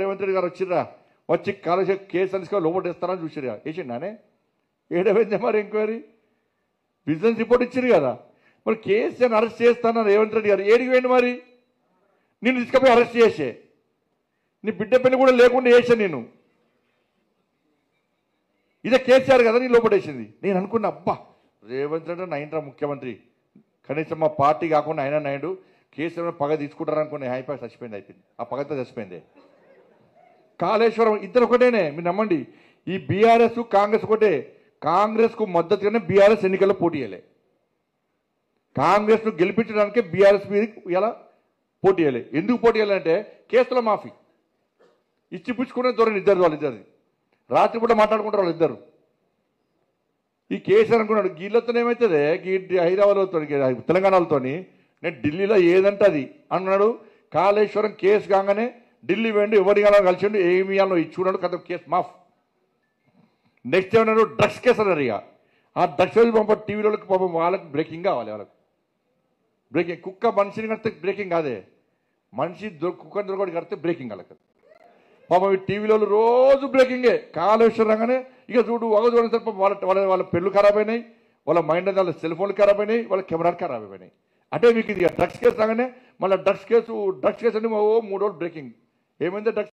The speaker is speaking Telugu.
రేవంత్ రెడ్డి గారు వచ్చిర్రా వచ్చి కాలేజ్ కేసు అనుకో లోపట్టేస్తారని చూసిరా వేసిండానే ఏడవైందే మరి ఎంక్వైరీ బిజినెస్ రిపోర్ట్ ఇచ్చారు కదా మరి కేసీఆర్ అరెస్ట్ చేస్తాను రేవంత్ రెడ్డి గారు ఏడికి పోయింది మరి నేను తీసుకుపోయి అరెస్ట్ చేసే నీ బిడ్డ పెళ్లి కూడా లేకుండా వేసా నేను ఇదే కేసీఆర్ కదా నీ లోపడేసింది నేను అనుకున్నా అబ్బా రేవంత్ రెడ్డి నైన్రా ముఖ్యమంత్రి కనీసం మా పార్టీ కాకుండా ఆయన నాయుడు కేసీఆర్ పగ తీసుకుంటారు అనుకుని హైపాక్ చచ్చిపోయింది అయిపోయింది ఆ పగతో చచ్చిపోయింది కాళేశ్వరం ఇద్దరు ఒకటేనే మీరు నమ్మండి ఈ బీఆర్ఎస్ కాంగ్రెస్ ఒకటే కాంగ్రెస్కు మద్దతుగానే బీఆర్ఎస్ ఎన్నికల్లో పోటీ చేయలే కాంగ్రెస్ను గెలిపించడానికే బీఆర్ఎస్ మీద ఇలా పోటీ చేయలే ఎందుకు పోటీ చేయాలంటే కేసుల మాఫీ ఇచ్చి పుచ్చుకునే ధోరణి ఇద్దరు వాళ్ళిద్దరిది రాత్రి పూట మాట్లాడుకుంటారు వాళ్ళిద్దరు ఈ కేసీఆర్ అనుకున్నాడు గీళ్ళతో ఏమవుతుంది హైదరాబాద్తో తెలంగాణలతో నేను ఢిల్లీలో ఏదంటే అది అన్నాడు కాళేశ్వరం కేసు కాగానే ఢిల్లీ వెండి ఎవరి కాలం కలిసిండు ఏమి ఇవ్వాలో ఇచ్చుకున్నాడు కథ కేసు మాఫ్ నెక్స్ట్ ఏమన్నాడు డ్రగ్స్ కేసు అన్నారు ఇక ఆ డ్రగ్స్ పంప టీవీలోకి పాపం వాళ్ళకి బ్రేకింగ్ కావాలి వాళ్ళకి బ్రేకింగ్ కుక్క మనిషిని కడితే బ్రేకింగ్ కాదే మనిషి కుక్కని దొరకడి కడితే బ్రేకింగ్ వాళ్ళకి పాపం ఈ టీవీలో రోజు బ్రేకింగే కాళేశ్వరం రాగానే ఇక చూడు ఒక చూడండి సార్ వాళ్ళ వాళ్ళ వాళ్ళ పెళ్ళు ఖరాబ్ అయినాయి వాళ్ళ మైండ్ వాళ్ళ సెల్ ఫోన్లు ఖరాబ్ అయినాయి వాళ్ళ కెమెరాలు ఖరాబ్ అయిపోయినాయి అంటే మీకు ఇది డ్రగ్స్ కేసు రాగానే మళ్ళీ డ్రగ్స్ కేసు అని 3 రోజులు బ్రేకింగ్ ఏమైంది డ్రగ్స్